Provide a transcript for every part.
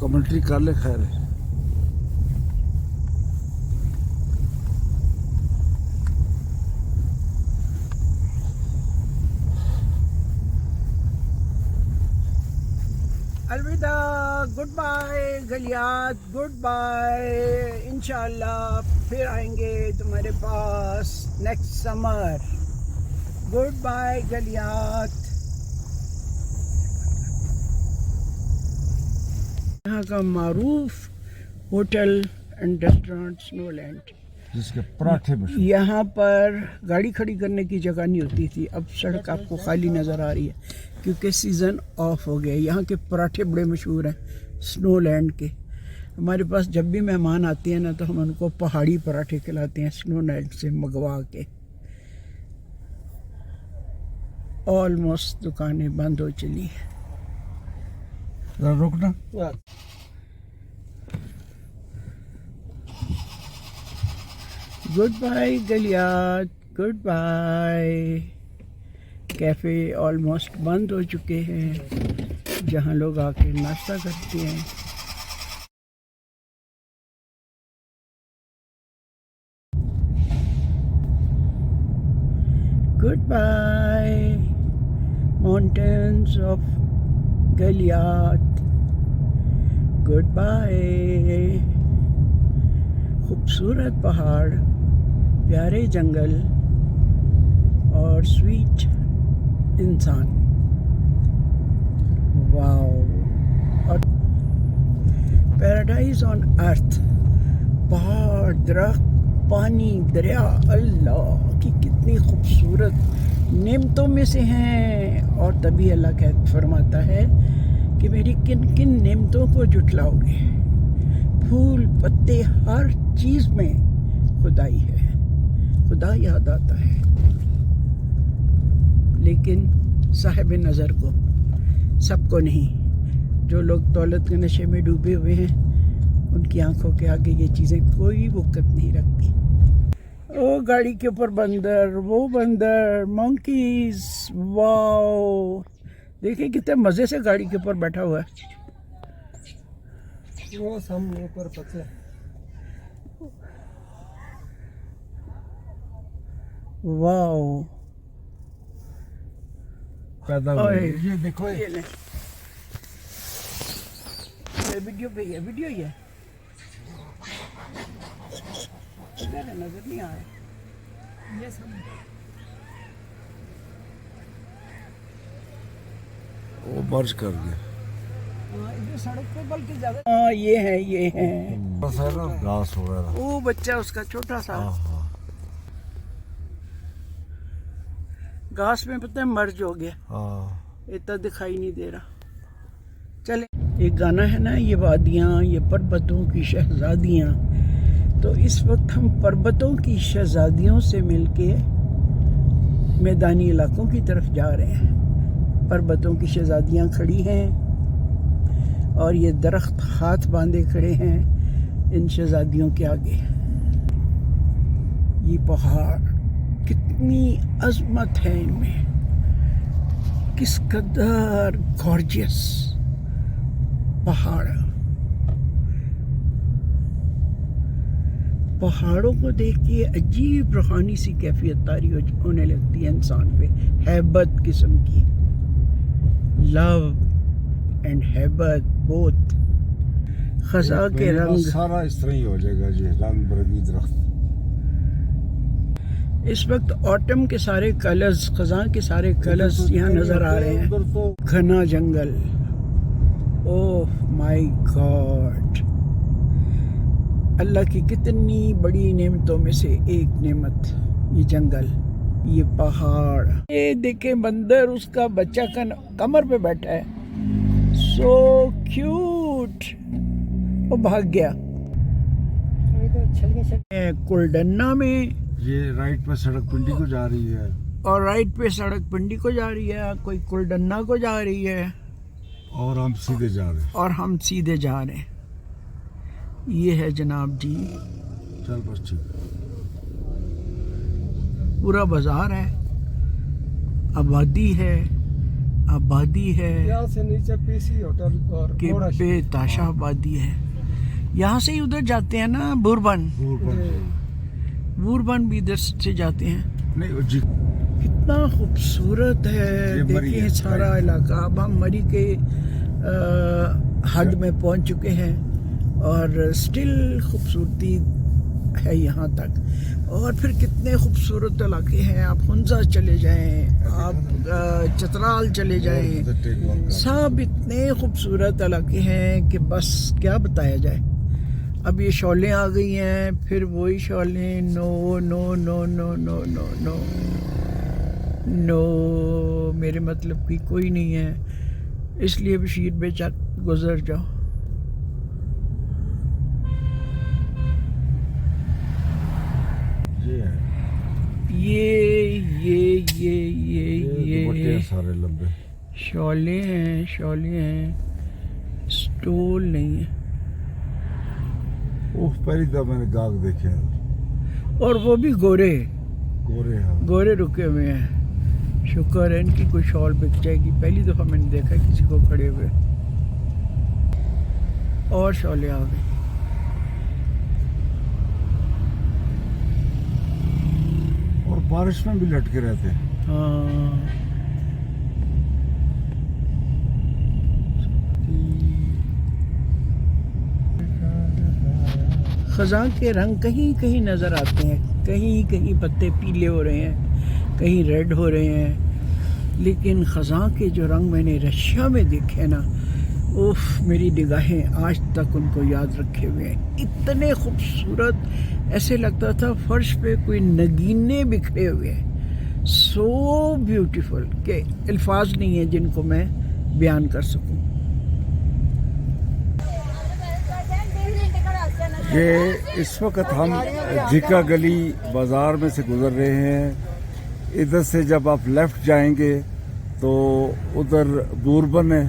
Commentary कर ले खैर है। अलविदा, goodbye Galiyat, goodbye. इंशाल्लाह फिर आएंगे तुम्हारे पास next summer. Goodbye Galiyat. यहाँ का मारूफ होटल एंड रेस्टोरेंट स्नोलैंड, जिसके पराठे मशहूर। यहाँ पर गाड़ी खड़ी करने की जगह नहीं होती थी, अब सड़क आपको खाली नज़र आ रही है क्योंकि सीज़न ऑफ हो गया। यहाँ के पराठे बड़े मशहूर हैं स्नोलैंड के। हमारे पास जब भी मेहमान आते हैं ना तो हम उनको पहाड़ी पराठे खिलाते हैं स्नोलैंड से मंगवा के। ऑलमोस्ट दुकानें बंद हो चली है। रुकना। Goodbye Galiyat, goodbye. Cafe almost बंद हो चुके हैं जहाँ लोग आके नाश्ता करते हैं। Goodbye mountains of Galiyat, goodbye. खूबसूरत पहाड़, प्यारे जंगल और स्वीट इंसान। वाओ। और पैराडाइज ऑन अर्थ, पहाड़, दरख्त, पानी, दरिया, अल्लाह की कितनी खूबसूरत नेमतों में से हैं। और तभी अल्लाह कह फरमाता है कि मेरी किन किन नेमतों को जुटलाओगे। फूल, पत्ते, हर चीज़ में खुदाई है, खुदा याद आता है। लेकिन साहिब नज़र को, सबको नहीं। जो लोग दौलत के नशे में डूबे हुए हैं उनकी आंखों के आगे ये चीज़ें कोई वक़्त नहीं रखती। ओ गाड़ी के ऊपर बंदर, वो बंदर, मंकीज़, वाओ। देखिए कितने मज़े से गाड़ी के ऊपर बैठा हुआ है। वो सामने ऊपर पत्ते। वाओ। पैदा हुए। ये देखो ये ले, ये वीडियो पे है, वीडियो ही है। इधर है, नजर नहीं आ रहा। ये सब वो मर्ज कर दिया। इधर सड़क पे बल्कि ज्यादा। हाँ ये है। बस है ना, घास वगैरह। वो बच्चा उसका छोटा सा घास में पता है मर्ज हो गया, इतना दिखाई नहीं दे रहा। चले, एक गाना है ना, ये वादियाँ, ये पर्वतों की शहजादियाँ। तो इस वक्त हम पर्वतों की शहजादियों से मिलके मैदानी इलाकों की तरफ जा रहे हैं। पर्वतों की शहजादियाँ खड़ी हैं और ये दरख्त हाथ बांधे खड़े हैं इन शहजादियों के आगे। ये पहाड़, कितनी अजमत है इनमें, किस कदर गॉर्जियस पहाड़। पहाड़ों को देख के अजीब रूहानी सी कैफियत तारी होने लगती है इंसान पे, हैबत किस्म की। लव एंड हैबत बोथ। खजा के रंग सारा इस तरह ही हो जाएगा जी, रंग बिरंगी दरख्त। इस वक्त ऑटम के सारे कलर्स, खजा के सारे कलर्स यहाँ नजर आ रहे हैं। घना जंगल, ओह माय गॉड। अल्लाह की कितनी बड़ी नेमतों में से एक नेमत ये जंगल, ये पहाड़। ये देखे बंदर, उसका बच्चा कमर पे बैठा है, सो क्यूट। वो भाग गया। कुलडन्ना में ये राइट पे सड़क पिंडी को जा रही है, और राइट पे सड़क पिंडी को जा रही है, कोई कुलडन्ना को जा रही है, और हम सीधे जा रहे हैं। और हम सीधे जा रहे हैं। ये है जनाब जी, चल बस ठीक। पूरा बाजार है, आबादी है, आबादी है यहाँ से नीचे पीसी होटल और कि घोड़ा बेताशा आबादी है। यहाँ से ही उधर जाते हैं ना बुरबन, बुरबन भी इधर से जाते हैं। नहीं वो जी कितना खूबसूरत है, ये मरी देखिए है, सारा राइट। इलाका। अब हम मरी के हद में पहुंच चुके हैं और स्टिल खूबसूरती है यहाँ तक। और फिर कितने खूबसूरत इलाके हैं। आप हुंजा चले जाएं, आप चतराल चले जाएं, सब इतने खूबसूरत इलाके हैं कि बस क्या बताया जाए। अब ये शौलें आ गई हैं, फिर वही शौलें। No no no no no no no no, मेरे मतलब की कोई नहीं है, इसलिए बशीर बेशक गुजर जाओ। ये है ये दुपट्टे हैं सारे लंबे। शौले हैं, स्टोल नहीं है। ओह पहली दफा मैंने गाग देखे हैं, और वो भी गोरे गोरे हैं। रुके हुए हैं। शुक्र है इनकी कोई शॉल बिक जाएगी। पहली दफ़ा मैंने देखा किसी को खड़े हुए। और शॉलें आ गई। और बारिश में भी लटके रहते हैं। हाँ, खज़ां के रंग कहीं कहीं नज़र आते हैं, कहीं कहीं पत्ते पीले हो रहे हैं, कहीं रेड हो रहे हैं। लेकिन ख़ज़ां के जो रंग मैंने रशिया में देखे ना, उफ, मेरी निगाहें आज तक उनको याद रखे हुए हैं। इतने खूबसूरत, ऐसे लगता था फर्श पे कोई नगीने बिखरे हुए हैं। सो ब्यूटीफुल कि अल्फाज नहीं है जिनको मैं बयान कर सकूं। ये इस वक्त हम जिका गली बाज़ार में से गुज़र रहे हैं। इधर से जब आप लेफ़्ट जाएंगे तो उधर बुरबन है,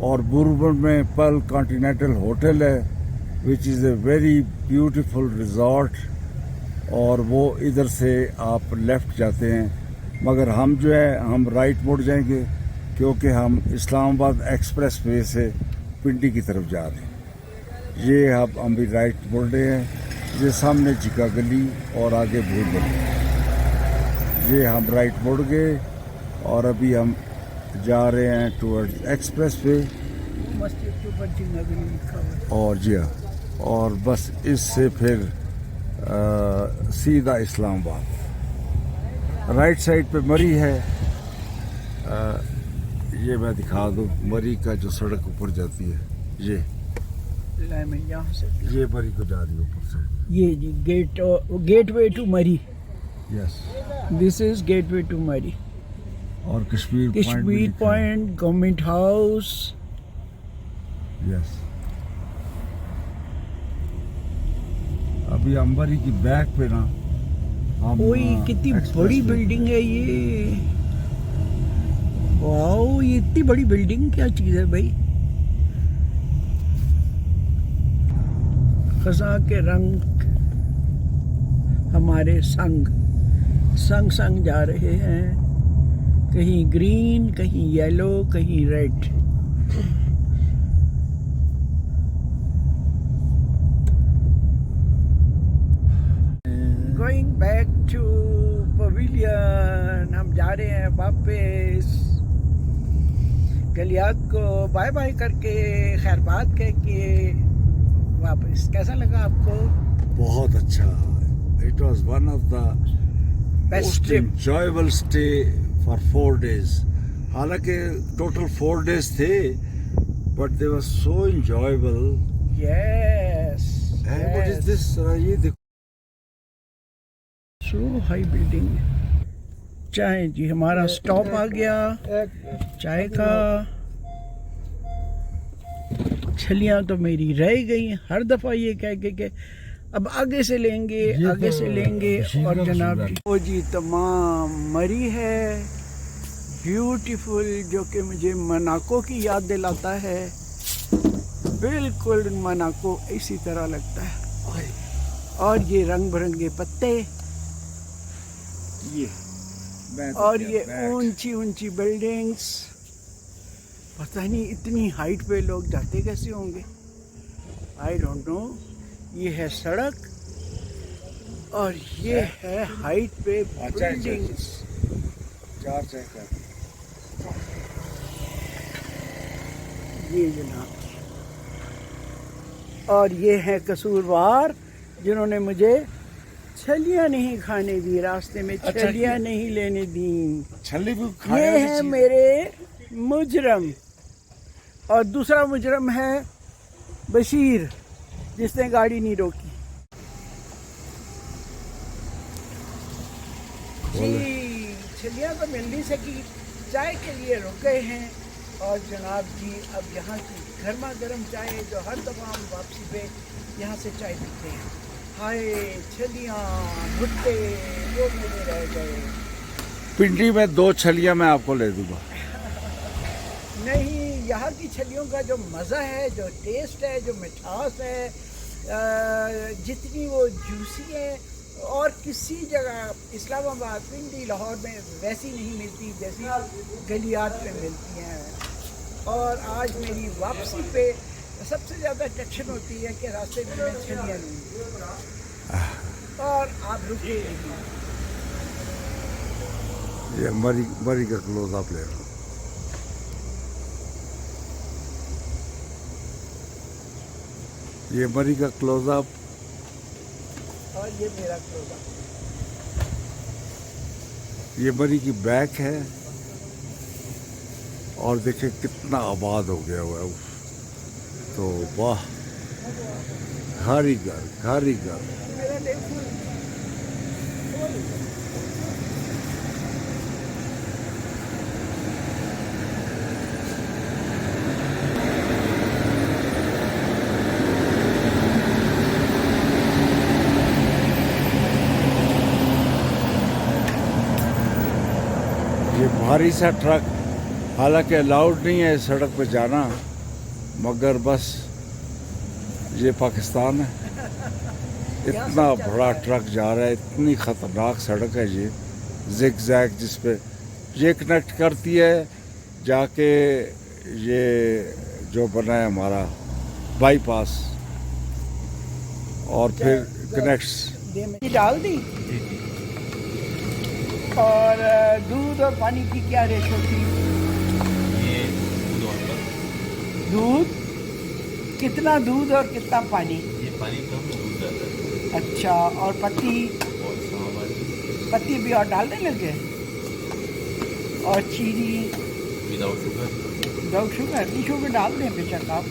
और बुरबन में पर्ल कॉन्टिनेंटल होटल है, which is a very beautiful resort. और वो इधर से आप लेफ़्ट जाते हैं, मगर हम जो है हम राइट मुड़ जाएंगे, क्योंकि हम इस्लामाबाद एक्सप्रेस वे से पिंडी की तरफ जा रहे हैं। ये हम भी राइट मुड़ रहे हैं। ये सामने जिका गली और आगे बुरबन। ये हम राइट मुड़ गए और अभी हम जा रहे हैं टूवर्ड्स एक्सप्रेस वे। मस्जिद के ऊपर जिन्ना भी लिखा हुआ है। और जी हाँ, और बस इससे फिर सीधा इस्लामाबाद। राइट साइड पे मरी है। ये मैं दिखा दूँ, मरी का जो सड़क ऊपर जाती है, ये मैं यहाँ से ये मरी को जा रही है ऊपर से। ये जी gateway to Murree. Yes, this is gateway to Murree. और Kashmir Kashmir point, government house. Yes, अभी अंबरी की बैक पे ना हम ओए कितनी एक्सप्रेस बड़ी वे- बिल्डिंग है ये। वाओ, ये इतनी बड़ी बिल्डिंग क्या चीज है भाई। खज़ां के रंग हमारे संग संग जा रहे हैं, कहीं ग्रीन, कहीं येलो, कहीं red. Going back to pavilion. हम जा रहे हैं वापस। गलियात को बाय बाय करके, खैरबाद कह के वापस। कैसा लगा आपको? बहुत अच्छा। It was one of the best most trip. enjoyable stay for 4 days. हालांकि टोटल 4 days थे, but they were so enjoyable. Yes. And what is this? ये देखो, सो हाई बिल्डिंग। चाय जी, हमारा स्टॉप आ गया एक चाय का। छलियां तो मेरी रह गई हर दफा ये कह के अब आगे से लेंगे, ये आगे तो से लेंगे। मशीन और का जनाब मसूल है। जी, वो जी तमाम मरी है, ब्यूटीफुल, जो कि मुझे मनाको की याद दिलाता है। बिल्कुल मनाको इसी तरह लगता है। और ये रंग बिरंगे पत्ते, ये और ये ऊंची ऊंची बिल्डिंग्स। पता नहीं इतनी हाइट पे लोग जाते कैसे होंगे, आई डोंट नो। ये है सड़क और ये है हाइट पे बिल्डिंग्स। 4 चक्कर। ये जनाब, और ये है कसूरवार जिन्होंने मुझे छलियां नहीं खाने दी, रास्ते में छलियां नहीं लेने दी। छली भी ये है मेरे मुजरम, और दूसरा मुजरम है बशीर जिसने गाड़ी नहीं रोकी। जी छलियां तो मिल नहीं सकी, चाय के लिए रुक गए हैं। और जनाब जी अब यहाँ की गर्मा गर्म चाय जो हर दफ़ा हम वापसी पे यहाँ से चाय पीते हैं, हाय छलियाँ भुट्टे वो मेरे रह गए। पिंडी में 2 छलियां मैं आपको ले दूंगा। नहीं, यहाँ की छलियों का जो मज़ा है, जो टेस्ट है, जो मिठास है, जितनी वो जूसी है, और किसी जगह इस्लामाबाद, पिंडी, लाहौर में वैसी नहीं मिलती जैसी गलियात पे मिलती हैं। और आज मेरी वापसी पे सबसे ज़्यादा टेंशन होती है कि रास्ते में मैं छलियाँ लूँ, और आप रुके नहीं। ये मरी का क्लोज आप ले लो। ये मरी का क्लोजअप, और ये मेरा क्लोजअप। ये मरी की बैक है, और देखिए कितना आबाद हो गया हुआ है। तो वाह, घर ही घर। मेरा देखो, ये भारी सा ट्रक, हालांकि अलाउड नहीं है इस सड़क पे जाना, मगर बस ये पाकिस्तान है। इतना बड़ा ट्रक जा रहा है, इतनी ख़तरनाक सड़क है ये, जिग जैग, जिस पे ये कनेक्ट करती है जाके ये जो बना है हमारा बाईपास, और फिर कनेक्ट्स। डाल दी। और दूध और पानी की क्या रेशो थी? ये दूध कितना, दूध और कितना पानी? ये पानी कम, दूध ज़्यादा है। अच्छा, और पत्ती? और सांभर पत्ती भी और डालने लगे, और चीनी विदाउट शुगर, विदाउट शुगर? नहीं, शुगर डाल दें बेशक आप,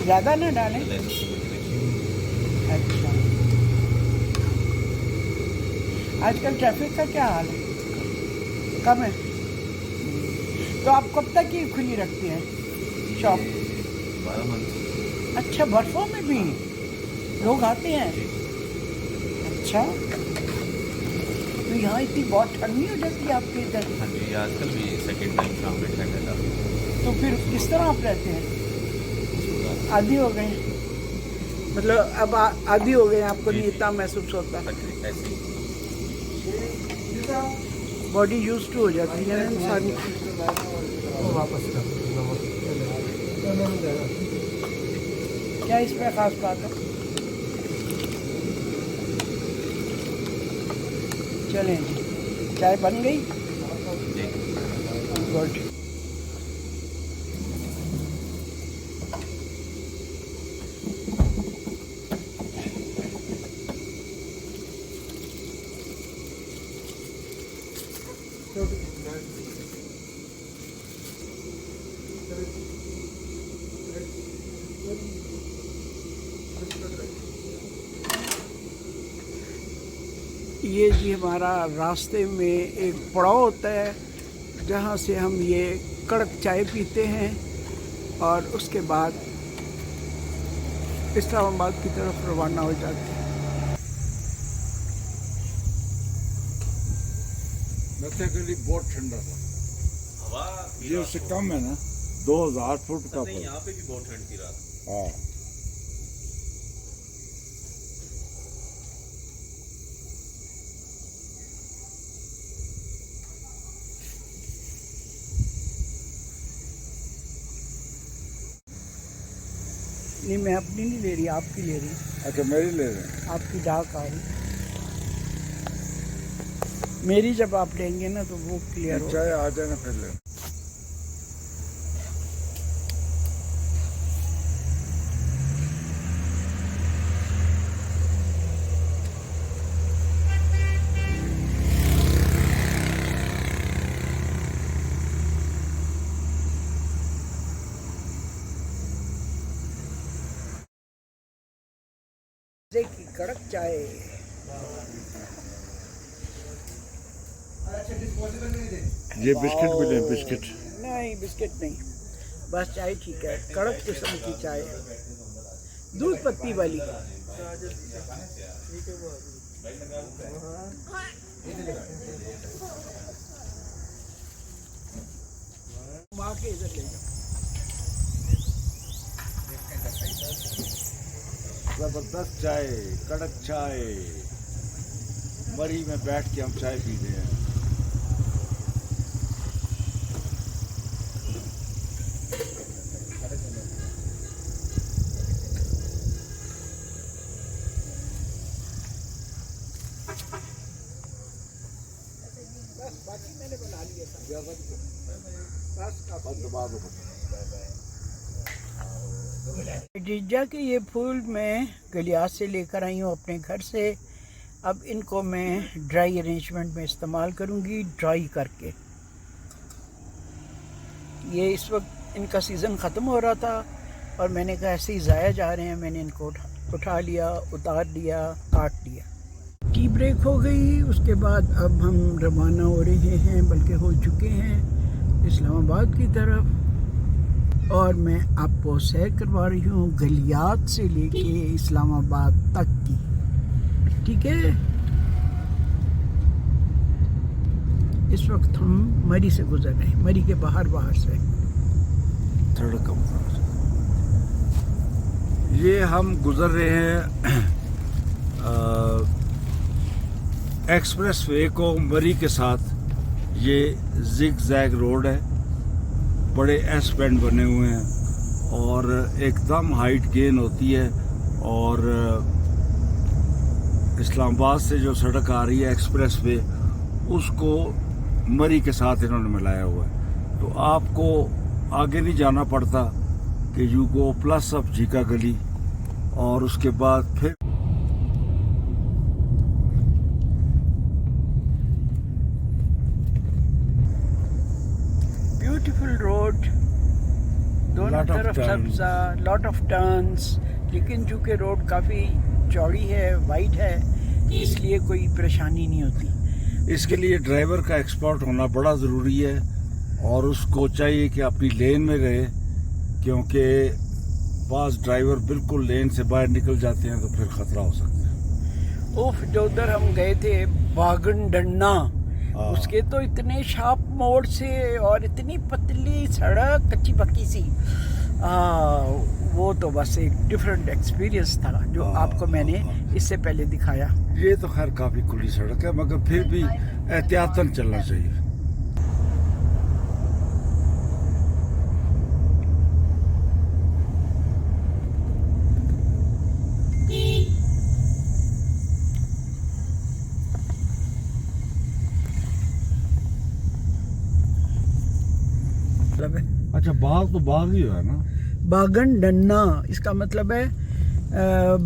ज़्यादा ना डालें। अच्छा, आजकल ट्रैफिक का क्या हाल है? कम है? तो आप कब तक ये खुली रखते हैं शॉप? 12 मंथ। अच्छा, बर्फों में भी लोग आते हैं? अच्छा, तो यहाँ इतनी बहुत ठंड नहीं हो जाती आपके इधर? हाँ जी, आजकल भी सेकंड टाइम शाम में ठंड है काफ़ी। तो फिर किस तरह आप रहते हैं? आदी हो गए, मतलब अब आदी हो गए, आपको नहीं इतना महसूस होता? ऐसे ही बॉडी यूज टू हो जाती है इंसान की। वापस क्या इसमें खास बात है? चलें जी, चाय बन गई? गुड। ये जी हमारा रास्ते में एक पड़ाव होता है जहाँ से हम ये कड़क चाय पीते हैं, और उसके बाद इस्लामाबाद की तरफ रवाना हो जाते हैं। नथेगली बहुत ठंडा था, हवा ये उससे कम है ना, 2000 फुट का। नहीं, यहाँ पे भी बहुत ठंड थी रात। हाँ, नहीं, मैं अपनी नहीं ले रही, आपकी ले रही। अच्छा मेरी ले रहे हैं। आपकी डाक आ रही। मेरी जब आप लेंगे ना तो वो क्लियर हो। चाहे आ जाना फिर ले। की कड़क चाय। ये बिस्किट भी लें, बिस्किट। नहीं बिस्किट नहीं, बस चाय ठीक है, कड़क किस्म की चाय, दूध पत्ती वाली। वहाँ के इधर ले जाओ। जबरदस्त चाय, कड़क चाय, मरी में बैठ के हम चाय पी रहे हैं। बस बाकी मैंने बना लिया था। जीजा के ये फूल मैं गलियात से लेकर आई हूँ अपने घर से। अब इनको मैं ड्राई अरेंजमेंट में इस्तेमाल करूँगी, ड्राई करके। ये इस वक्त इनका सीज़न ख़त्म हो रहा था और मैंने कहा ऐसे ही ज़ाया जा रहे हैं, मैंने इनको उठा लिया, उतार लिया, काट लिया। टी ब्रेक हो गई, उसके बाद अब हम रवाना हो रहे हैं, बल्कि हो चुके हैं इस्लामाबाद की तरफ। और मैं आपको सैर करवा रही हूँ गलियात से लेके इस्लामाबाद तक की, ठीक है। इस वक्त हम मरी से गुजर रहे हैं, मरी के बाहर से। ये हम गुजर रहे हैं एक्सप्रेस वे को मरी के साथ। ये जिग जैग रोड है, बड़े एस बैंड बने हुए हैं और एकदम हाइट गेन होती है। और इस्लामाबाद से जो सड़क आ रही है एक्सप्रेस वे, उसको मरी के साथ इन्होंने मिलाया हुआ है। तो आपको आगे नहीं जाना पड़ता कि यू गो प्लस ऑफ झीका गली और उसके बाद फिर ब्यूटीफुल रोड, दोनों तरफ सब्जा, लॉट ऑफ टर्न्स। लेकिन चूँकि रोड काफ़ी चौड़ी है, वाइड है, इसलिए कोई परेशानी नहीं होती। इसके लिए ड्राइवर का एक्सपर्ट होना बड़ा ज़रूरी है और उसको चाहिए कि अपनी लेन में रहे, क्योंकि बास ड्राइवर बिल्कुल लेन से बाहर निकल जाते हैं तो फिर ख़तरा हो सकता है। उफ, जो उधर हम गए थे बागन डन्ना, उसके तो इतने शार्प मोड़ से और इतनी पतली सड़क, कच्ची पक्की सी, वो तो बस एक डिफरेंट एक्सपीरियंस था जो आपको मैंने इससे पहले दिखाया। ये तो खैर काफ़ी खुली सड़क है, मगर फिर भी एहतियातन चलना चाहिए। अच्छा, बाग तो बाग ही है ना। बागन डन्ना, इसका मतलब है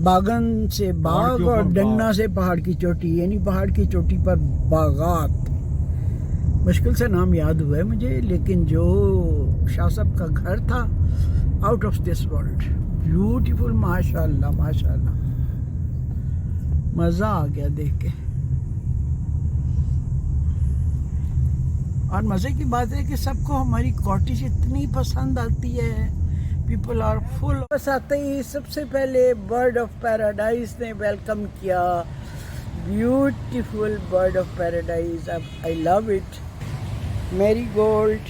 बागन से बाग और डन्ना से पहाड़ की चोटी, यानी पहाड़ की चोटी पर बागात। मुश्किल से नाम याद हुआ है मुझे, लेकिन जो शाह साहब का घर था, out of this world, beautiful, माशाल्लाह माशाल्लाह, मज़ा आ गया देख के। और मज़े की बात है कि सबको हमारी कॉटेज इतनी पसंद आती है, पीपल आर फुल। बस आते ही सबसे पहले बर्ड ऑफ पैराडाइज ने वेलकम किया, beautiful bird of paradise, I love it, Marie Gold.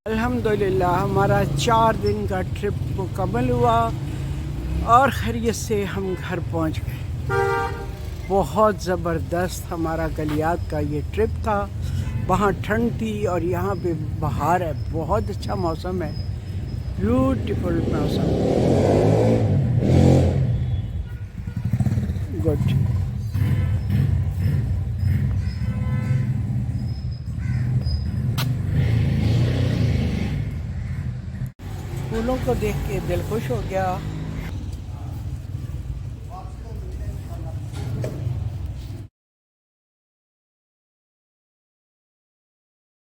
अल्हम्दुलिल्लाह हमारा 4 दिन का ट्रिप मुकम्मल हुआ और खैरियत से हम घर पहुंच गए। बहुत ज़बरदस्त हमारा गलियात का ये ट्रिप था। वहाँ ठंड थी और यहाँ पे बाहर है, बहुत अच्छा मौसम है, ब्यूटीफुल मौसम। गुड। फूलों को देख के दिल खुश हो गया।